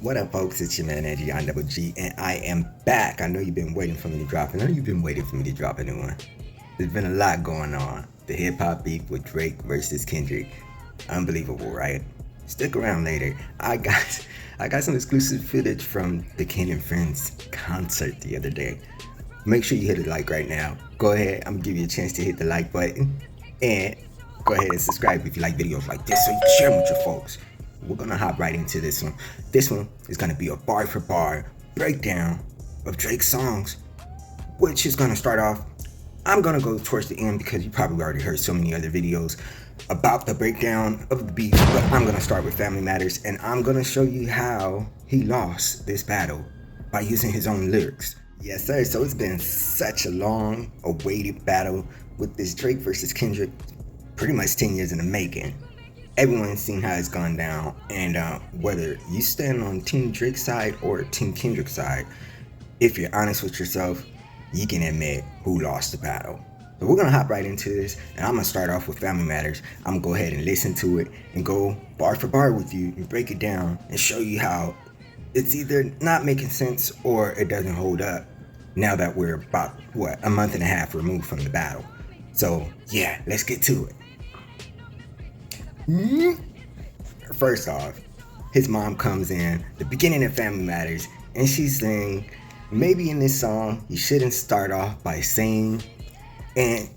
What up, folks? It's your man Angie on Double G, and I am back. I know you've been waiting for me to drop. I know you've been waiting for me to drop a new one. There's been a lot going on. The hip hop beef with Drake versus Kendrick. Unbelievable, right? Stick around later. I got some exclusive footage from the Ken and Friends concert the other day. Make sure you hit a like right now. Go ahead. I'm gonna give you a chance to hit the like button, and go ahead and subscribe if you like videos like this, so you can share them with your folks. We're gonna hop right into this one. This one is gonna be a bar for bar breakdown of Drake's songs, which is gonna start off. I'm gonna go towards the end because you probably already heard so many other videos about the breakdown of the beat, but I'm gonna start with Family Matters, and I'm gonna show you how he lost this battle by using his own lyrics. Yes, sir. So it's been such a long awaited battle with this Drake versus Kendrick, pretty much 10 years in the making. Everyone's seen how it's gone down, and whether you stand on Team Drake's side or Team Kendrick's side, if you're honest with yourself, you can admit who lost the battle. So we're gonna hop right into this, and I'm gonna start off with Family Matters. I'm gonna go ahead and listen to it and go bar for bar with you and break it down and show you how it's either not making sense or it doesn't hold up now that we're about, a month and a half removed from the battle. So yeah, let's get to it. First off, his mom comes in the beginning of Family Matters, and she's saying, maybe in this song you shouldn't start off by saying, and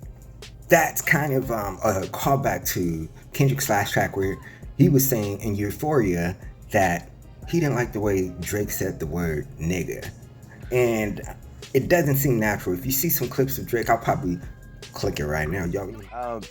that's kind of a callback to Kendrick's last track where he was saying in Euphoria that he didn't like the way Drake said the word nigga, and it doesn't seem natural. If you see some clips of Drake, I'll probably click it right now, y'all.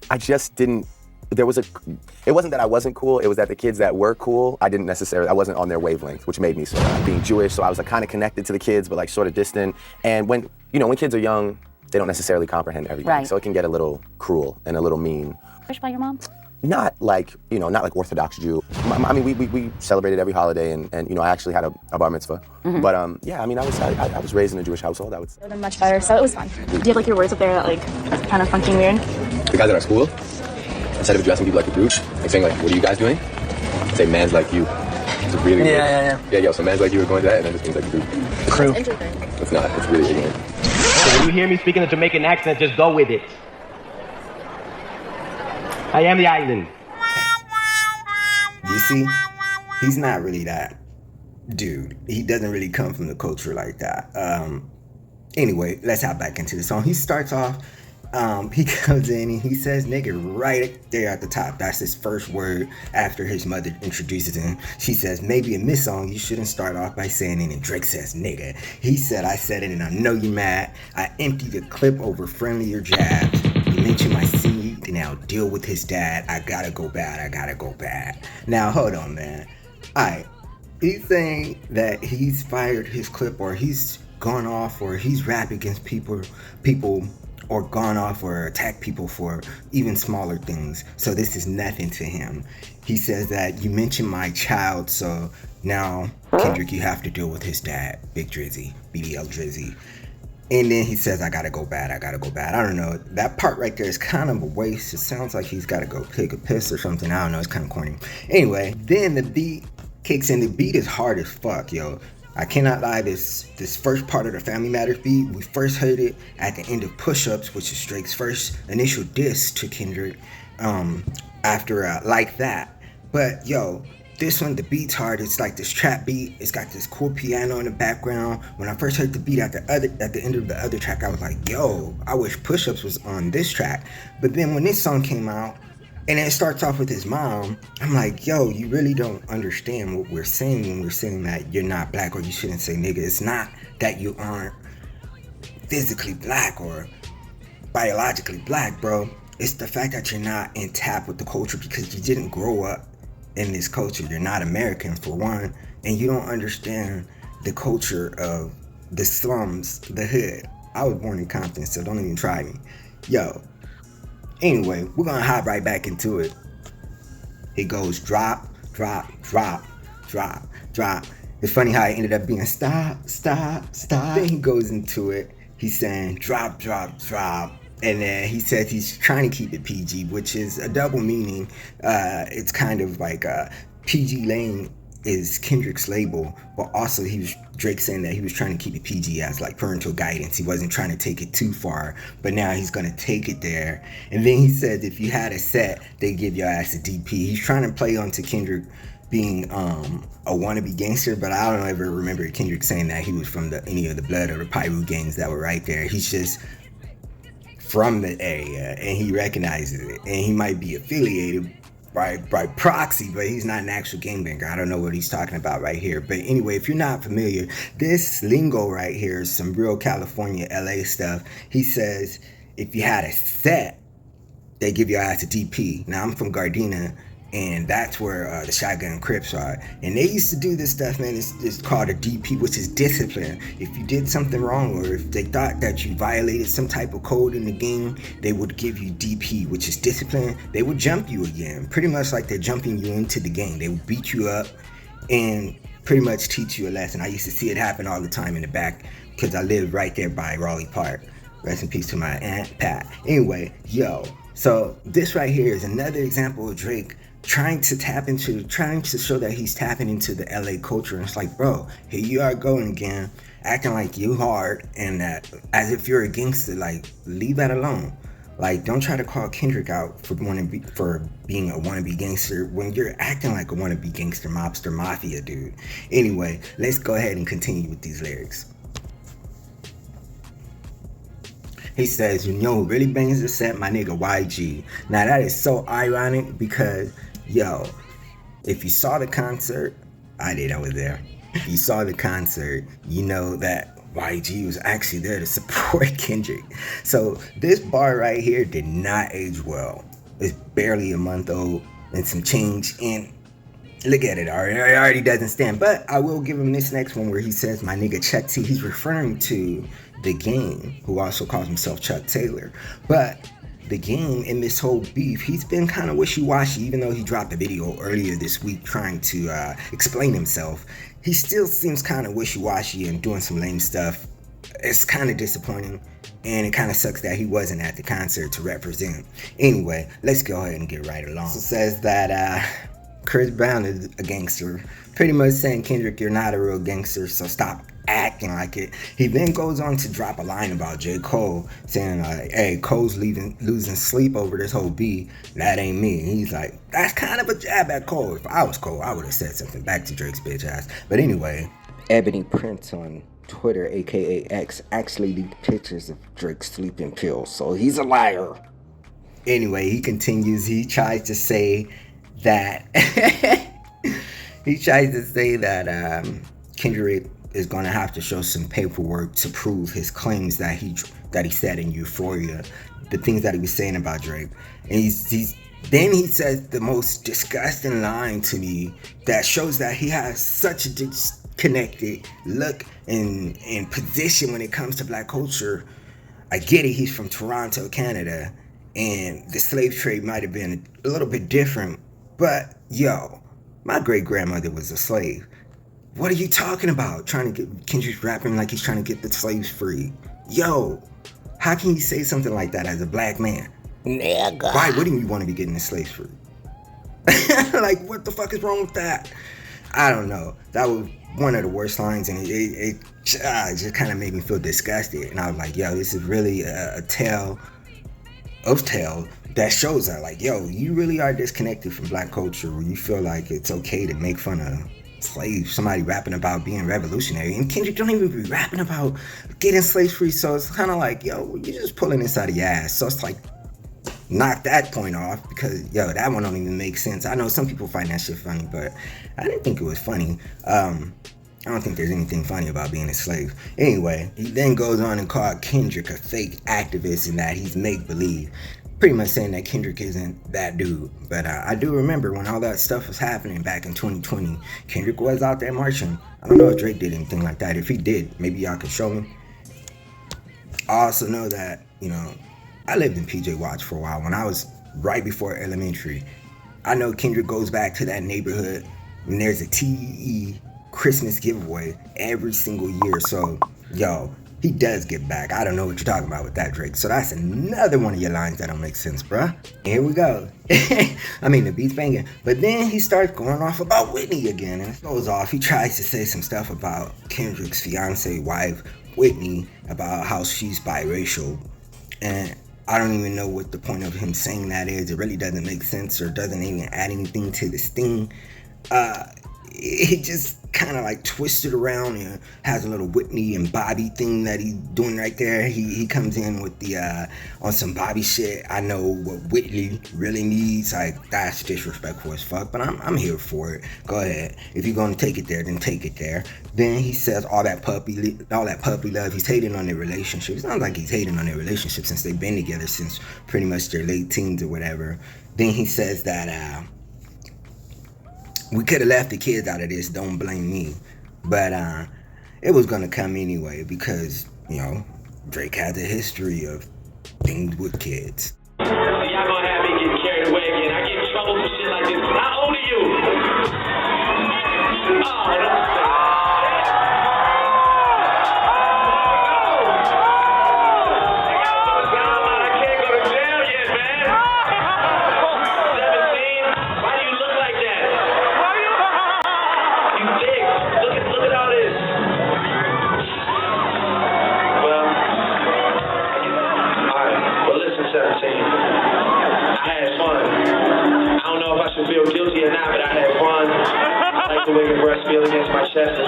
I just didn't, it wasn't that I wasn't cool, it was that the kids that were cool, I wasn't on their wavelength, which made me sort of being Jewish, so I was like kind of connected to the kids, but like sort of distant. And when kids are young, they don't necessarily comprehend everything. Right. So it can get a little cruel and a little mean. Pushed by your mom? Not like, not like Orthodox Jew. I mean, we celebrated every holiday, and I actually had a bar mitzvah. Mm-hmm. But yeah, I mean, I was raised in a Jewish household, I would say. They're much better, so it was fun. Do you have like your words up there that like kind of funky and weird? The guys at our school, instead of addressing people like a group, like saying like, what are you guys doing? Say man's like you. It's really weird. Yeah, so man's like you are going to that, and then this means like a group. Crew. It's not, it's really ignorant. So when you hear me speaking a Jamaican accent, just go with it. I am the island. You see, he's not really that dude. He doesn't really come from the culture like that. Anyway, let's hop back into the song. He starts off, he comes in and he says nigga right there at the top. That's his first word after his mother introduces him. She says, maybe in this song you shouldn't start off by saying it, and Drake says nigga. He said, I said it and I know you mad. I emptied the clip over friendlier jabs. You mentioned my seed, now deal with his dad. I gotta go bad. Now hold on, man. Alright, he's saying that he's fired his clip, or he's gone off, or he's rapped against people or gone off or attacked people for even smaller things. So this is nothing to him. He says that you mentioned my child, so now Kendrick, you have to deal with his dad, Big Drizzy, BDL Drizzy. And then he says, I gotta go bad. I don't know. That part right there is kind of a waste. It sounds like he's gotta go take a piss or something. I don't know. It's kind of corny. Anyway, then the beat kicks in. The beat is hard as fuck, yo. I cannot lie. This first part of the Family Matters beat, we first heard it at the end of Push Ups, which is Drake's first initial diss to Kendrick after Like That. But yo, this one, the beat's hard. It's like this trap beat. It's got this cool piano in the background. When I first heard the beat at the end of the other track, I was like, yo, I wish Push Ups was on this track. But then when this song came out, and it starts off with his mom, I'm like, yo, you really don't understand what we're saying when we're saying that you're not black, or you shouldn't say nigga. It's not that you aren't physically black or biologically black, bro. It's the fact that you're not in tap with the culture because you didn't grow up in this culture. You're not American, for one, and you don't understand the culture of the slums, the hood. I was born in Compton, so don't even try me. Yo, anyway, we're gonna hop right back into it. It goes drop, drop, drop, drop, drop. It's funny how it ended up being stop, stop, stop. Then he goes into it. He's saying drop, drop, drop. And then he says he's trying to keep it PG, which is a double meaning. It's kind of like PG Lane is Kendrick's label, but also Drake saying that he was trying to keep it PG as like parental guidance. He wasn't trying to take it too far, but now he's gonna take it there. And then he said if you had a set, they give your ass a DP. He's trying to play onto Kendrick being a wannabe gangster, but I don't ever remember Kendrick saying that he was from any of the Blood or the Pyru gangs that were right there. He's just from the area and he recognizes it, and he might be affiliated by proxy, but he's not an actual gangbanger. I don't know what he's talking about right here. But anyway, if you're not familiar, this lingo right here is some real California, LA stuff. He says, if you had a set, they give your ass a DP. Now, I'm from Gardena, and that's where the Shotgun Crips are. And they used to do this stuff, man. It's called a DP, which is discipline. If you did something wrong, or if they thought that you violated some type of code in the game, they would give you DP, which is discipline. They would jump you again, pretty much like they're jumping you into the game. They would beat you up and pretty much teach you a lesson. I used to see it happen all the time in the back because I lived right there by Raleigh Park. Rest in peace to my Aunt Pat. Anyway, so this right here is another example of Drake trying to show that he's tapping into the LA culture. And it's like, bro, here you are going again, acting like you hard and that as if you're a gangster. Like, leave that alone. Like, don't try to call Kendrick out for being a wannabe gangster when you're acting like a wannabe gangster, mobster, mafia dude. Anyway, let's go ahead and continue with these lyrics. He says, you know who really bangs the set? My nigga YG. Now that is so ironic because, if you saw the concert, I was there. If you saw the concert, you know that YG was actually there to support Kendrick. So this bar right here did not age well. It's barely a month old and some change, and look at it, it already doesn't stand. But I will give him this next one where he says, my nigga Chuck T. He's referring to The Game, who also calls himself Chuck Taylor. But The Game, in this whole beef, he's been kind of wishy-washy. Even though he dropped a video earlier this week trying to explain himself, he still seems kind of wishy-washy and doing some lame stuff. It's kind of disappointing, and it kind of sucks that he wasn't at the concert to represent. Anyway, let's go ahead and get right along. So it says that Chris Brown is a gangster, pretty much saying, Kendrick, you're not a real gangster, so stop acting like it. He then goes on to drop a line about J. Cole, saying hey, Cole's losing sleep over this whole beat. That ain't me. And he's like, that's kind of a jab at Cole. If I was Cole, I would have said something back to Drake's bitch ass. But anyway, Ebony Prince on Twitter, aka X, actually leaked pictures of Drake's sleeping pills, so he's a liar. Anyway, he continues. He tries to say that Kendrick is going to have to show some paperwork to prove his claims that he said in Euphoria, the things that he was saying about Drake. And then he says the most disgusting line to me that shows that he has such a disconnected look and position when it comes to black culture. I get it, he's from Toronto, Canada, and the slave trade might have been a little bit different, but my great grandmother was a slave. What are you talking about? Trying to get Kendrick rapping like he's trying to get the slaves free. How can you say something like that as a black man? Nigga. Why wouldn't you want to be getting the slaves free? Like, what the fuck is wrong with that? I don't know. That was one of the worst lines, and it just kind of made me feel disgusted. And I was like, this is really a tale that shows that, like, you really are disconnected from black culture, where you feel like it's okay to make fun of slaves, somebody rapping about being revolutionary, and Kendrick don't even be rapping about getting slaves free. So it's kind of like, you're just pulling this out of your ass. So it's like, knock that point off, because that one don't even make sense. I know some people find that shit funny, but I didn't think it was funny. I don't think there's anything funny about being a slave. Anyway, he then goes on and called Kendrick a fake activist and that he's make-believe, pretty much saying that Kendrick isn't that dude. But I do remember when all that stuff was happening back in 2020, Kendrick was out there marching. I don't know if Drake did anything like that. If he did, maybe y'all could show me. I also know that, I lived in PJ Watch for a while when I was right before elementary. I know Kendrick goes back to that neighborhood when there's a TEE Christmas giveaway every single year. So, he does get back. I don't know what you're talking about with that, Drake. So that's another one of your lines that don't make sense, bruh. Here we go. I mean, the beat's banging. But then he starts going off about Whitney again, and it goes off. He tries to say some stuff about Kendrick's fiance wife, Whitney, about how she's biracial. And I don't even know what the point of him saying that is. It really doesn't make sense or doesn't even add anything to this thing. He just kind of like twisted around and has a little Whitney and Bobby thing that he's doing right there. He comes in with the on some Bobby shit. I know what Whitney really needs. Like, that's disrespectful as fuck, but I'm here for it. Go ahead. If you're gonna take it there, then take it there. Then he says all that puppy love. He's hating on their relationship. It sounds like he's hating on their relationship since they've been together since pretty much their late teens or whatever. Then he says that we could have left the kids out of this, don't blame me. But it was gonna come anyway because, you know, Drake has a history of things with kids. Y'all gonna have me getting carried away again. I get in trouble for shit like this. How old are you? Oh, that's sad. I can't go to jail yet, man. 17? Why do you look like that? You dick. Look at all this. Well, alright. Well, listen, 17. I had fun. I don't know if I should feel guilty or not, but I had fun. I like the way your breasts feel against my chest.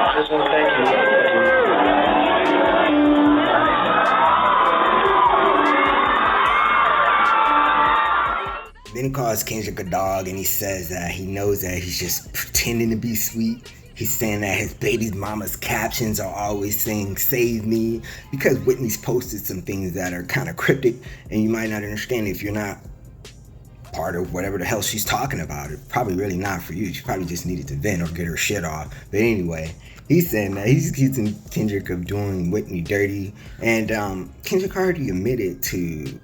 I just want to thank you. Then he calls Kendrick a dog, and he says that he knows that he's just pretending to be sweet. He's saying that his baby's mama's captions are always saying "save me" because Whitney's posted some things that are kind of cryptic, and you might not understand if you're not part of whatever the hell she's talking about. It's probably really not for you. She probably just needed to vent or get her shit off. But anyway, he's saying that he's accusing Kendrick of doing Whitney dirty, and Kendrick already admitted to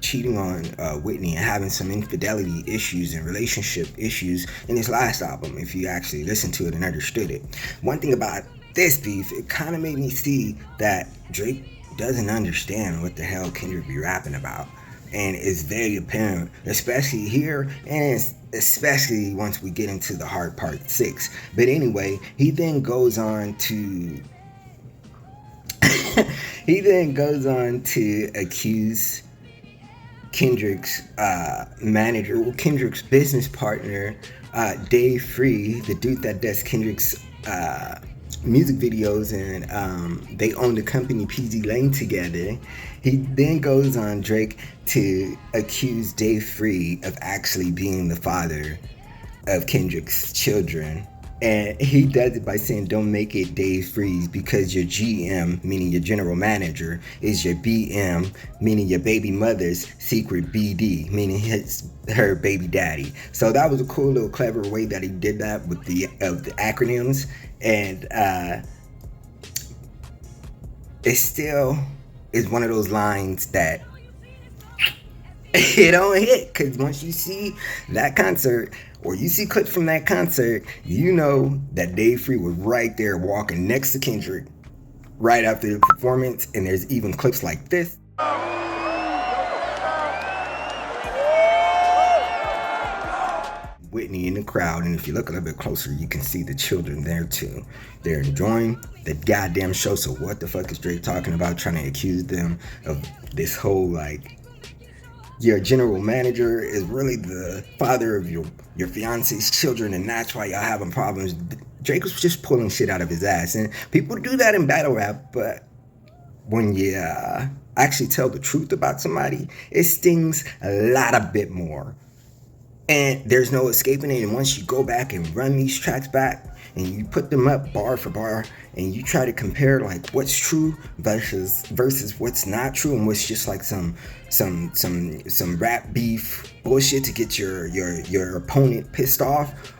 cheating on Whitney and having some infidelity issues and relationship issues in his last album, if you actually listened to it and understood it. One thing about this beef, it kind of made me see that Drake doesn't understand what the hell Kendrick be rapping about. And it's very apparent, especially here and especially once we get into the hard part 6. But anyway, he then goes on to accuse Kendrick's manager, Kendrick's business partner, Dave Free, the dude that does Kendrick's music videos, and they own the company PG Lane together. He then goes on Drake to accuse Dave Free of actually being the father of Kendrick's children. And he does it by saying, don't make it Dave Freeze because your GM, meaning your general manager, is your BM, meaning your baby mother's secret BD, meaning her baby daddy. So that was a cool little clever way that he did that with the acronyms. And it still is one of those lines that it don't hit, because once you see that concert or you see clips from that concert, you know that Dave Free was right there walking next to Kendrick right after the performance, and there's even clips like this. Whitney in the crowd, and if you look a little bit closer, you can see the children there too. They're enjoying the goddamn show, so what the fuck is Drake talking about, trying to accuse them of this whole, like, your general manager is really the father of your fiance's children, and that's why y'all having problems. Drake was just pulling shit out of his ass, and people do that in battle rap, but when you actually tell the truth about somebody, it stings a bit more. And there's no escaping it. And once you go back and run these tracks back and you put them up bar for bar and you try to compare like what's true versus what's not true and what's just like some rap beef bullshit to get your opponent pissed off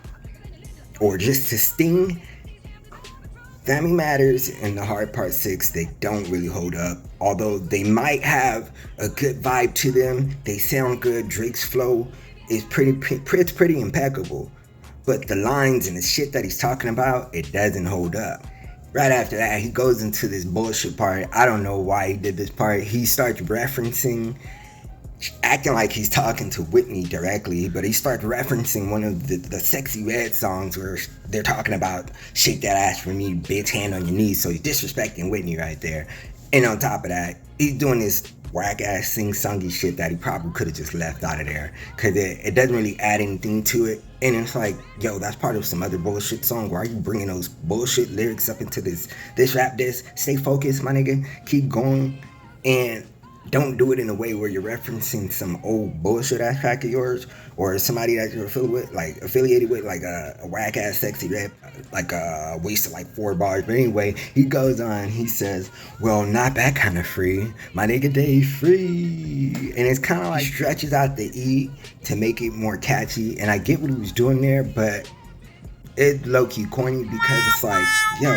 or just to sting, Family Matters and the Hard Part 6, they don't really hold up. Although they might have a good vibe to them, they sound good. Drake's flow is pretty impeccable. but the lines and the shit that he's talking about, it doesn't hold up. Right after that, he goes into this bullshit part. I don't know why he did this part. He starts referencing, acting like he's talking to Whitney directly, but he starts referencing one of the Sexy Red songs where they're talking about shake that ass for me, bitch, hand on your knees. So he's disrespecting Whitney right there. And on top of that, he's doing this whack ass sing-songy shit that he probably could have just left out of there, because it doesn't really add anything to it. And it's like, yo, that's part of some other bullshit song. Why are you bringing those bullshit lyrics up into this rap diss? Stay focused, my nigga. Keep going. And don't do it in a way where you're referencing some old bullshit ass track of yours, or somebody that you're affiliated with, like a whack ass Sexy Red, like a waste of like 4 bars. But anyway, he goes on, he says, well, not that kind of free, my nigga, they free. And it's kind of like stretches out the E to make it more catchy. And I get what he was doing there, but it's low-key corny, because it's like, yo,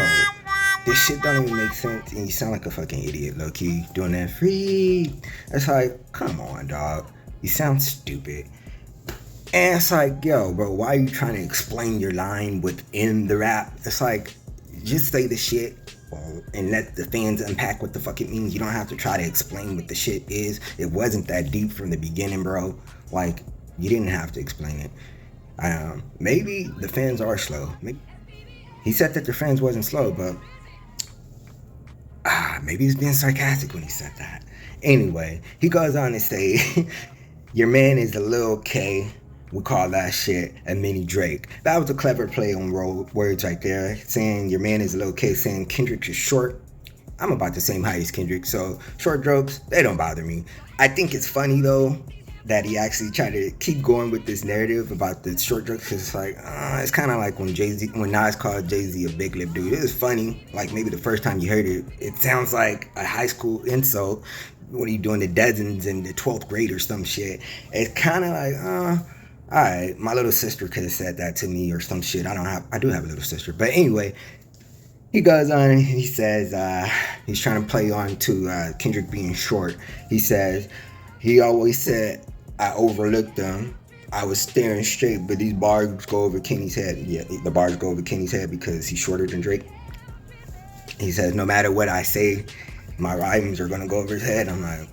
this shit don't even make sense, and you sound like a fucking idiot, low-key, doing that free. It's like, come on, dog. You sound stupid. And it's like, yo, bro, why are you trying to explain your line within the rap? It's like, just say the shit and let the fans unpack what the fuck it means. You don't have to try to explain what the shit is. It wasn't that deep from the beginning, bro. Like, you didn't have to explain it. Maybe the fans are slow. He said that the fans wasn't slow, but maybe he's being sarcastic when he said that. Anyway, he goes on to say, your man is a Lil K. We call that shit a mini Drake. That was a clever play on words right there. Saying your man is a Lil K, saying Kendrick is short. I'm about the same height as Kendrick, so short jokes, they don't bother me. I think it's funny, though, that he actually tried to keep going with this narrative about the short jokes, because it's like, it's kind of like when Nas called Jay-Z a big lip dude. It was funny, like maybe the first time you heard it. It sounds like a high school insult. What are you doing, the dozens in the 12th grade or some shit? It's kind of like, alright, my little sister could have said that to me or some shit. I do have a little sister. But anyway, he goes on and he says, he's trying to play on to Kendrick being short. He says, he always said, I overlooked them. I was staring straight, but these bars go over Kenny's head. Yeah, the bars go over Kenny's head because he's shorter than Drake. He says, no matter what I say, my rhymes are gonna go over his head. I'm like,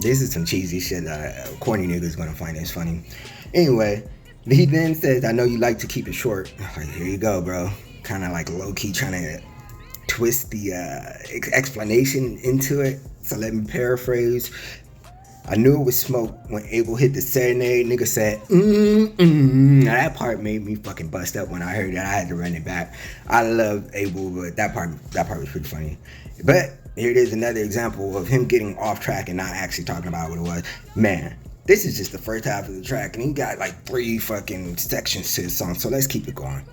this is some cheesy shit that a corny nigga's gonna find this funny. Anyway, he then says, I know you like to keep it short. I'm like, here you go, bro. Kind of like low-key trying to twist the explanation into it. So let me paraphrase. I knew it was smoke when Abel hit the serenade. Nigga said, Now that part made me fucking bust up when I heard that. I had to run it back. I love Abel, but that part was pretty funny. But here it is, another example of him getting off track and not actually talking about what it was. Man, this is just the first half of the track, and he got like 3 fucking sections to the song, so let's keep it going.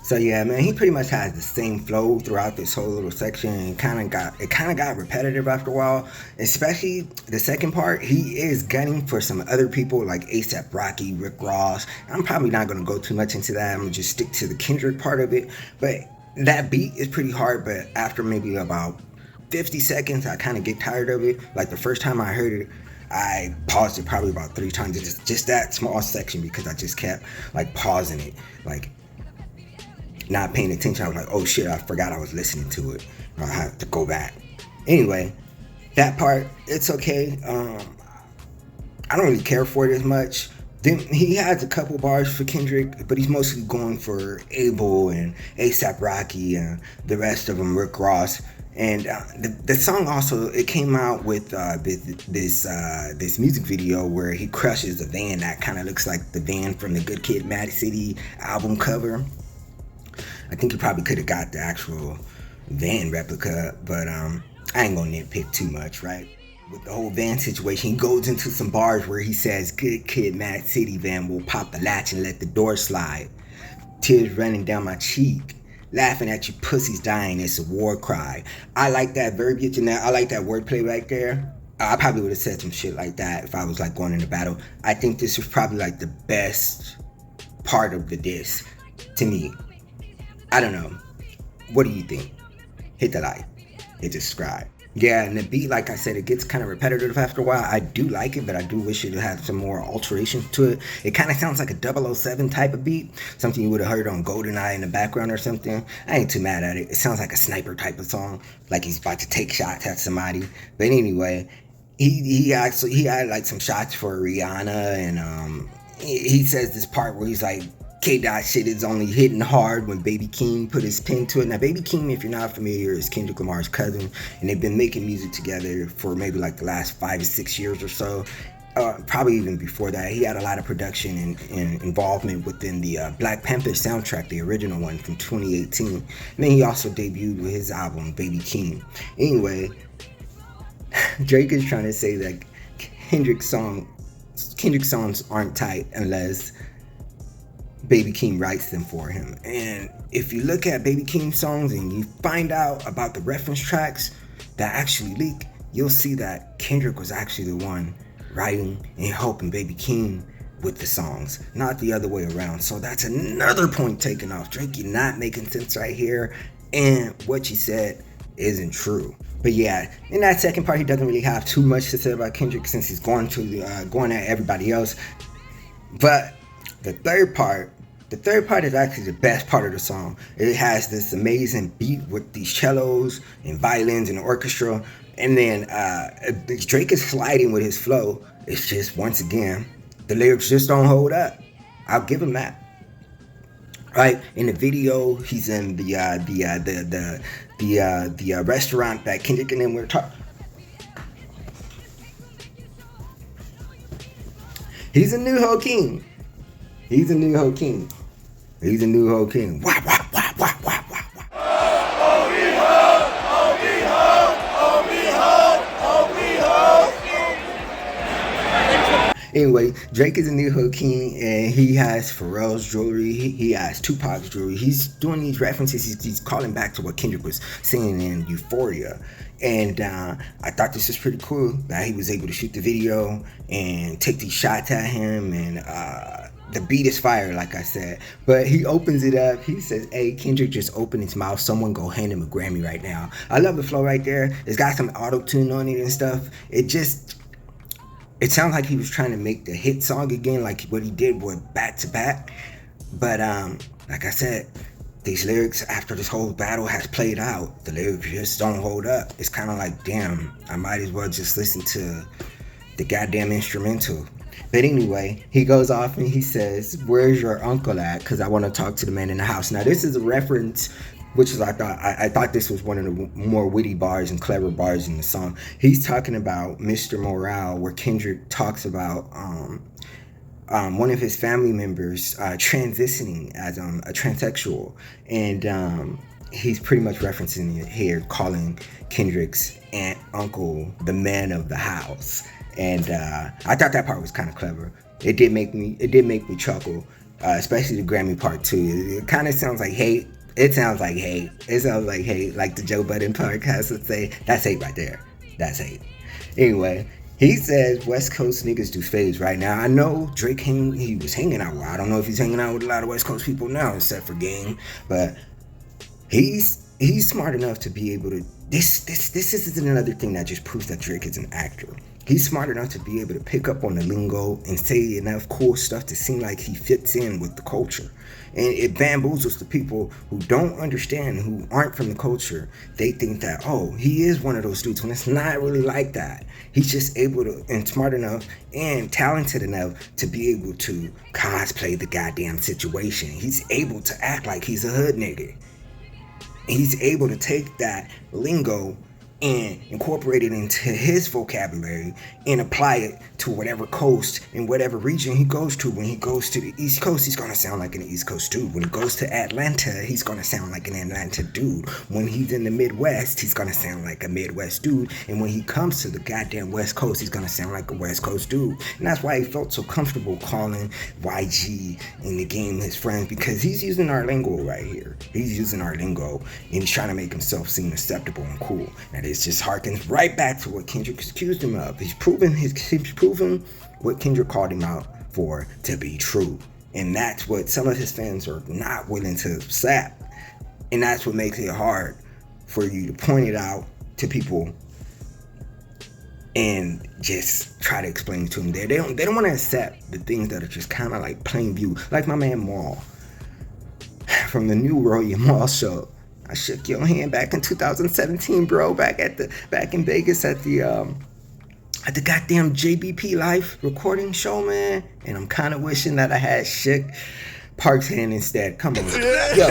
So yeah, man, he pretty much has the same flow throughout this whole little section, and it kind of got repetitive after a while. Especially the second part, he is gunning for some other people like A$AP Rocky, Rick Ross. I'm probably not gonna go too much into that. I'm gonna just stick to the Kendrick part of it. But that beat is pretty hard. But after maybe about 50 seconds, I kind of get tired of it. Like the first time I heard it, I paused it probably about 3 times. It's just that small section, because I just kept like pausing it, like not paying attention. I was like, oh shit, I forgot I was listening to it. I have to go back. Anyway, that part, it's okay. I don't really care for it as much. Then he has a couple bars for Kendrick, but he's mostly going for Abel and A$AP Rocky and the rest of them, Rick Ross. And the song also, it came out with this music video where he crushes a van that kind of looks like the van from the Good Kid, Mad City album cover. I think he probably could have got the actual van replica, but I ain't gonna nitpick too much, right? With the whole van situation, he goes into some bars where he says, Good Kid, Mad City van will pop the latch and let the door slide. Tears running down my cheek. Laughing at you pussies dying, it's a war cry. I like that verbiage and I like that wordplay right there. I probably would have said some shit like that if I was like going into battle. I think this was probably like the best part of the diss to me. I don't know. What do you think? Hit the like. Hit the subscribe. Yeah, and the beat, like I said, it gets kind of repetitive after a while. I do like it, but I do wish it had some more alterations to it. It kind of sounds like a 007 type of beat, something you would have heard on GoldenEye in the background or something. I ain't too mad at it. It sounds like a sniper type of song, like he's about to take shots at somebody. But anyway, he had like some shots for Rihanna, and he says this part where he's like, K-Dot shit is only hitting hard when Baby Keem put his pen to it. Now, Baby Keem, if you're not familiar, is Kendrick Lamar's cousin, and they've been making music together for maybe like the last 5 to 6 years or so. Probably even before that. He had a lot of production and involvement within the Black Panther soundtrack, the original one from 2018. And then he also debuted with his album, Baby Keem. Anyway, Drake is trying to say that Kendrick's songs aren't tight unless Baby Keem writes them for him. And if you look at Baby Keem's songs and you find out about the reference tracks that actually leak, you'll see that Kendrick was actually the one writing and helping Baby Keem with the songs, not the other way around. So that's another point taken off. Drake, you're not making sense right here, and what you said isn't true. But yeah, in that second part, he doesn't really have too much to say about Kendrick since he's going at everybody else. But the third part is actually the best part of the song. It has this amazing beat with these cellos and violins and orchestra. And then Drake is sliding with his flow. It's just, once again, the lyrics just don't hold up. I'll give him that. Right? In the video, he's in the restaurant that Kendrick and them were talking. He's a new Ho King. He's a new Ho King. He's a new Ho King. Wah, wah, wah, wah, wah, wah, wah. Anyway, Drake is a new Ho King, and he has Pharrell's jewelry. He has Tupac's jewelry. He's doing these references. He's calling back to what Kendrick was saying in Euphoria. And I thought this was pretty cool that he was able to shoot the video and take these shots at him. And the beat is fire, like I said. But he opens it up. He says, hey, Kendrick just opened his mouth. Someone go hand him a Grammy right now. I love the flow right there. It's got some auto-tune on it and stuff. It sounds like he was trying to make the hit song again, like what he did with Back to Back. But like I said, these lyrics, after this whole battle has played out, the lyrics just don't hold up. It's kind of like, damn, I might as well just listen to the goddamn instrumental. But anyway, he goes off and he says, where's your uncle at? Because I want to talk to the man in the house. Now, this is a reference, which is, I thought this was one of the more witty bars and clever bars in the song. He's talking about Mr. Morale, where Kendrick talks about one of his family members transitioning as a transsexual. And he's pretty much referencing it here, calling Kendrick's aunt, uncle, the man of the house. And I thought that part was kind of clever. It did make me chuckle, especially the Grammy part too. It kind of sounds like hate. It sounds like hate. It sounds like hate, like the Joe Budden podcast would say. That's hate right there. That's hate. Anyway, he says West Coast niggas do fades right now. I know Drake, he was hanging out. I don't know if he's hanging out with a lot of West Coast people now, except for Game. But he's smart enough to be able to. This is another thing that just proves that Drake is an actor. He's smart enough to be able to pick up on the lingo and say enough cool stuff to seem like he fits in with the culture. And it bamboozles the people who don't understand, who aren't from the culture. They think that, oh, he is one of those dudes, when it's not really like that. He's just able to, and smart enough and talented enough to be able to cosplay the goddamn situation. He's able to act like he's a hood nigga. He's able to take that lingo and incorporate it into his vocabulary and apply it to whatever coast and whatever region he goes to. When he goes to the East Coast, he's going to sound like an East Coast dude. When he goes to Atlanta, he's going to sound like an Atlanta dude. When he's in the Midwest, he's going to sound like a Midwest dude. And when he comes to the goddamn West Coast, he's going to sound like a West Coast dude. And that's why he felt so comfortable calling YG in the Game his friends, because he's using our lingo right here. He's using our lingo and he's trying to make himself seem acceptable and cool. And it just harkens right back to what Kendrick accused him of. He's proven what Kendrick called him out for to be true. And that's what some of his fans are not willing to accept. And that's what makes it hard for you to point it out to people and just try to explain to them. They don't want to accept the things that are just kind of like plain view. Like my man Maul from the new Roy Maul show. I shook your hand back in 2017, bro. Back in Vegas at the goddamn JBP Live recording show, man. And I'm kind of wishing that I had shook Park's hand instead. Come on. Yo.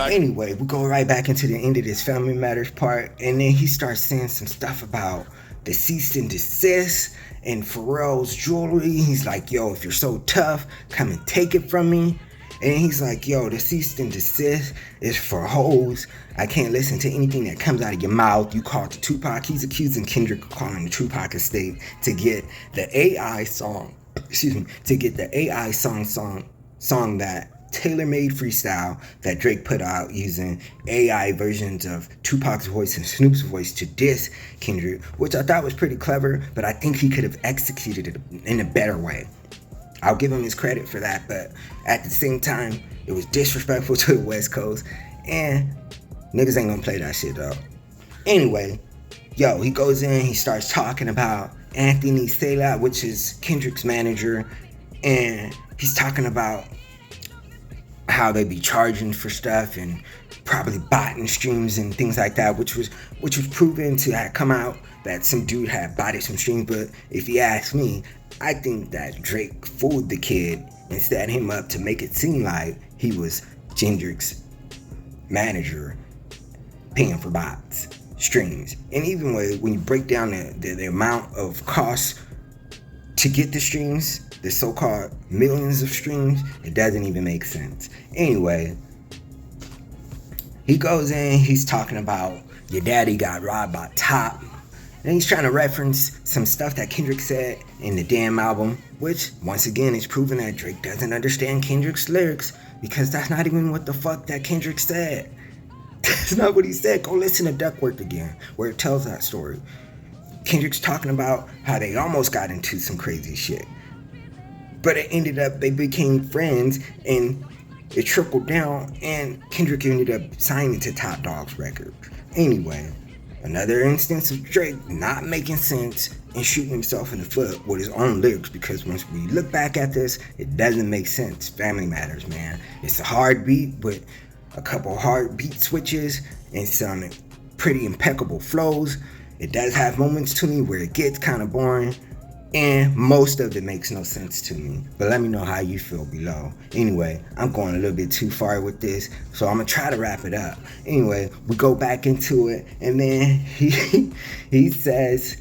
Anyway, we go right back into the end of this Family Matters part, and then he starts saying some stuff about the cease and desist and Pharrell's jewelry. He's like, yo, if you're so tough, come and take it from me. And he's like, yo, the cease and desist is for hoes. I can't listen to anything that comes out of your mouth. You called to Tupac. He's accusing Kendrick of calling the Tupac estate to get the AI song, song that tailor-made freestyle that Drake put out using AI versions of Tupac's voice and Snoop's voice to diss Kendrick, which I thought was pretty clever, but I think he could have executed it in a better way. I'll give him his credit for that, but at the same time, it was disrespectful to the West Coast, and niggas ain't gonna play that shit though. Anyway, yo, he goes in, he starts talking about Anthony Sala, which is Kendrick's manager, and he's talking about how they be charging for stuff and probably botting streams and things like that, which was proven to have come out that some dude had botted some streams. But if you ask me, I think that Drake fooled the kid and set him up to make it seem like he was Kendrick's manager paying for bots, streams. And even when you break down the amount of costs to get the streams, the so-called millions of streams, it doesn't even make sense. Anyway, he goes in, he's talking about your daddy got robbed by Top. And he's trying to reference some stuff that Kendrick said in the damn album, which, once again, is proving that Drake doesn't understand Kendrick's lyrics, because that's not even what the fuck that Kendrick said. That's not what he said. Go listen to Duckworth again, where it tells that story. Kendrick's talking about how they almost got into some crazy shit. But it ended up, they became friends, and it trickled down, and Kendrick ended up signing to Top Dog's record. Anyway, another instance of Drake not making sense and shooting himself in the foot with his own lyrics, because once we look back at this, it doesn't make sense. Family Matters, man. It's a hard beat with a couple hard beat switches and some pretty impeccable flows. It does have moments to me where it gets kind of boring, and most of it makes no sense to me. But let me know how you feel below. Anyway, I'm going a little bit too far with this, so I'm gonna try to wrap it up. Anyway, we go back into it, and then he says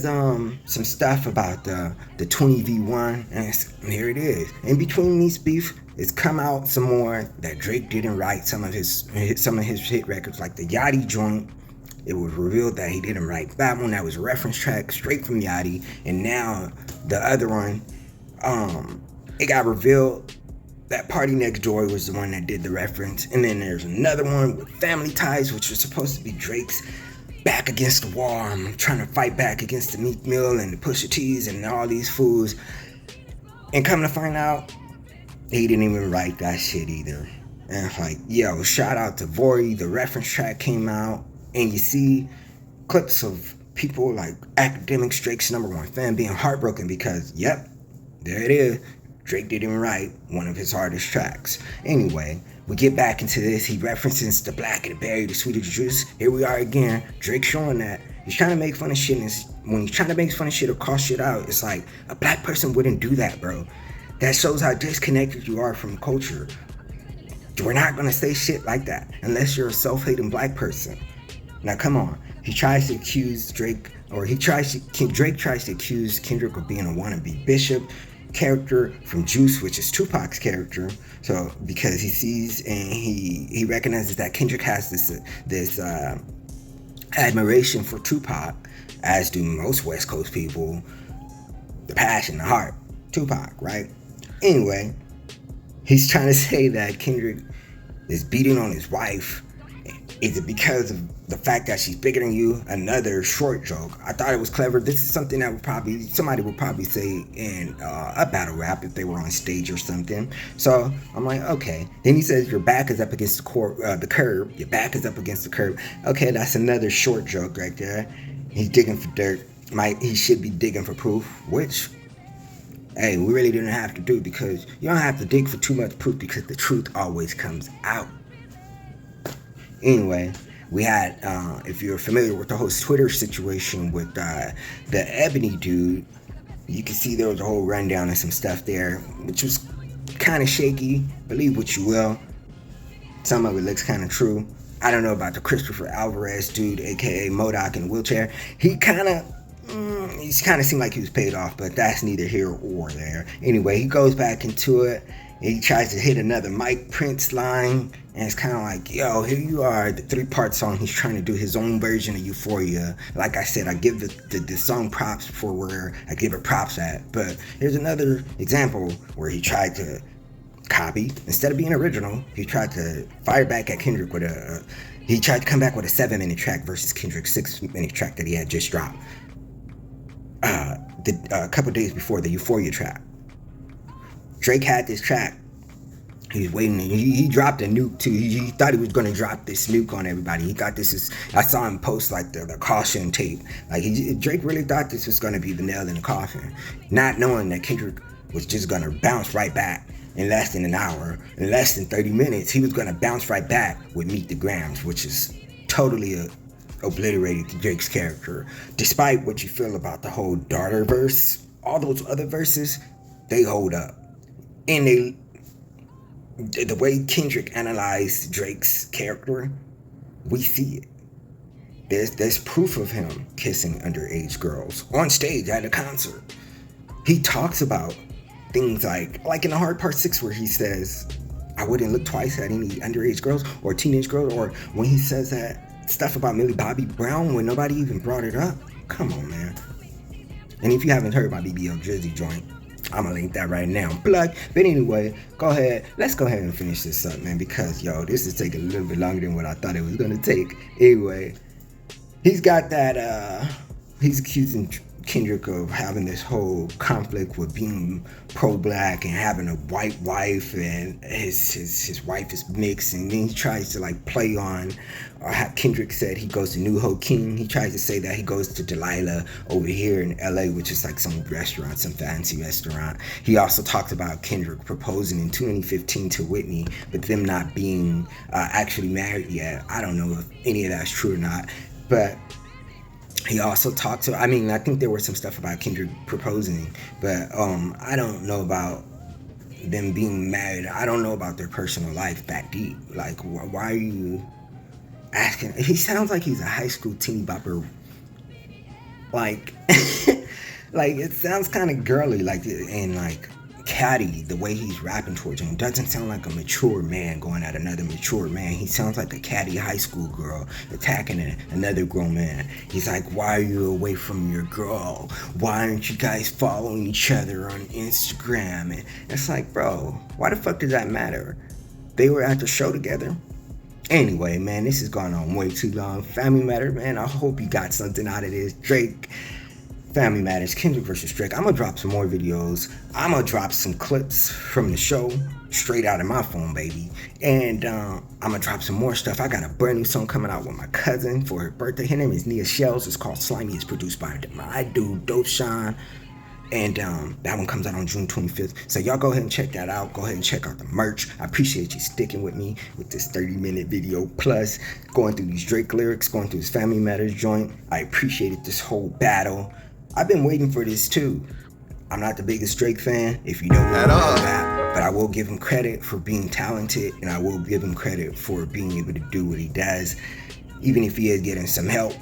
some stuff about the 20v1, and here it is. In between these beef, it's come out some more that Drake didn't write some of his hit records, like the Yachty joint. It was revealed that he didn't write that one. That was a reference track straight from Yachty. And now the other one, it got revealed that Party Next Door was the one that did the reference. And then there's another one with Family Ties, which was supposed to be Drake's back against the wall. I'm trying to fight back against the Meek Mill and the Pusha T's and all these fools. And come to find out, he didn't even write that shit either. And it's like, yo, shout out to Vori. The reference track came out. And you see clips of people like Academics, Drake's #1 fan, being heartbroken because, yep, there it is. Drake didn't even write one of his hardest tracks. Anyway, we get back into this. He references the Black and the Berry, the Sweet of the Juice. Here we are again. Drake showing that he's trying to make fun of shit. And when he's trying to make fun of shit or call shit out, it's like a black person wouldn't do that, bro. That shows how disconnected you are from culture. We're not going to say shit like that unless you're a self-hating black person. Now, come on. He tries to accuse Drake, or Drake tries to accuse Kendrick of being a wannabe Bishop character from Juice, which is Tupac's character. So, because he sees and he recognizes that Kendrick has this admiration for Tupac, as do most West Coast people, the passion, the heart, Tupac, right? Anyway, he's trying to say that Kendrick is beating on his wife. Is it because of the fact that she's bigger than you? Another short joke. I thought it was clever. This is something that somebody would probably say in a battle rap if they were on stage or something. So I'm like, okay. Then he says your back is up against the curb. Your back is up against the curb. Okay, that's another short joke right there. He's digging for dirt. He should be digging for proof, which, hey, we really didn't have to do, because you don't have to dig for too much proof, because the truth always comes out. Anyway, we had, if you're familiar with the whole Twitter situation with the Ebony dude, you can see there was a whole rundown of some stuff there, which was kind of shaky. Believe what you will. Some of it looks kind of true. I don't know about the Christopher Alvarez dude, aka MODOK in a wheelchair. He kind of seemed like he was paid off, but that's neither here or there. Anyway, he goes back into it. He tries to hit another Mike Prince line, and it's kind of like, yo, here you are, the 3-part song. He's trying to do his own version of Euphoria. Like I said, I give the song props for where I give it props at. But here's another example where he tried to copy. Instead of being original, he tried to fire back at Kendrick with he tried to come back with a 7-minute track versus Kendrick's 6-minute track that he had just dropped a couple days before the Euphoria track. Drake had this track. He was waiting. He dropped a nuke too. He thought he was going to drop this nuke on everybody. He thought I saw him post like the caution tape. Like Drake really thought this was going to be the nail in the coffin, not knowing that Kendrick was just going to bounce right back in less than an hour. In less than 30 minutes, he was going to bounce right back with Meet the Grams, which is totally obliterated Drake's character. Despite what you feel about the whole daughter verse, all those other verses, they hold up. And the way Kendrick analyzed Drake's character, we see it. There's proof of him kissing underage girls on stage at a concert. He talks about things like in the Hard Part 6 where he says, I wouldn't look twice at any underage girls or teenage girls, or when he says that stuff about Millie Bobby Brown when nobody even brought it up. Come on, man. And if you haven't heard my BBL Drizzy joint, I'm gonna link that right now. Plug. But anyway, let's go ahead and finish this up, man, because yo, this is taking a little bit longer than what I thought it was gonna take. Anyway, he's got that he's accusing Kendrick of having this whole conflict with being pro-black and having a white wife, and his wife is mixed, and then he tries to like play on Kendrick said he goes to New Ho King. He tries to say that he goes to Delilah over here in LA, which is like some restaurant, some fancy restaurant. He also talked about Kendrick proposing in 2015 to Whitney, but them not being actually married yet. I don't know if any of that's true or not, but he also talked to, I think there was some stuff about Kendrick proposing, but I don't know about them being married. I don't know about their personal life that deep. Like, why are you asking? He sounds like he's a high school teeny bopper. Like, like it sounds kind of girly, like, and like catty, the way he's rapping towards him. It doesn't sound like a mature man going at another mature man. He sounds like a catty high school girl attacking another grown man. He's like, why are you away from your girl? Why aren't you guys following each other on Instagram? And it's like, bro, why the fuck does that matter? They were at the show together. Anyway, man, this has gone on way too long. Family Matter, man, I hope you got something out of this. Drake, Family Matters, Kendrick versus Drake. I'm gonna drop some more videos. I'm gonna drop some clips from the show straight out of my phone, baby. And I'm gonna drop some more stuff. I got a brand new song coming out with my cousin for her birthday. Her name is Nia Shells. It's called Slimy. It's produced by my dude, Dope Sean. And that one comes out on June 25th. So y'all go ahead and check that out. Go ahead and check out the merch. I appreciate you sticking with me with this 30-minute video plus going through these Drake lyrics, going through his Family Matters joint. I appreciated this whole battle. I've been waiting for this too. I'm not the biggest Drake fan, if you don't know that, but I will give him credit for being talented, and I will give him credit for being able to do what he does, even if he is getting some help.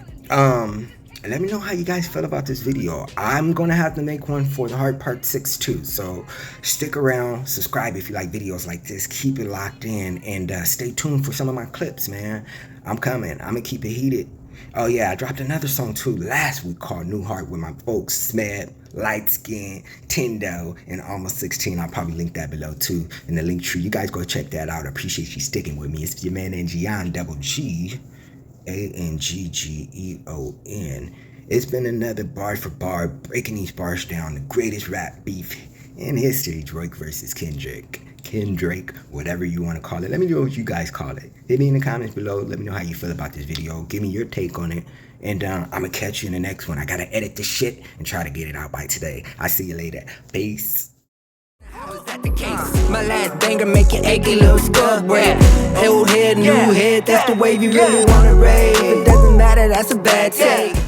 Let me know how you guys feel about this video. I'm gonna have to make one for the Hard Part 6 too, so stick around, subscribe if you like videos like this, keep it locked in, and stay tuned for some of my clips, man. I'm coming, I'm gonna keep it heated. Oh yeah, I dropped another song too last week called New Heart with my folks, Smed, Light Skin, Tendo, and Almost 16. I'll probably link that below too in the link tree. You guys go check that out. I appreciate you sticking with me. It's your man Ngion, double G, ANGGEON. It's been another bar for bar, breaking these bars down, the greatest rap beef in history, Drake versus Kendrick. Kendrick, whatever you want to call it. Let me know what you guys call it. Hit me in the comments below. Let me know how you feel about this video. Give me your take on it. And I'm going to catch you in the next one. I got to edit this shit and try to get it out by today. I'll see you later. Peace. How is that the case? My last banger make you achy little scrub bread. Old head, new head, that's the way you really wanna rave. It doesn't matter, that's a bad take.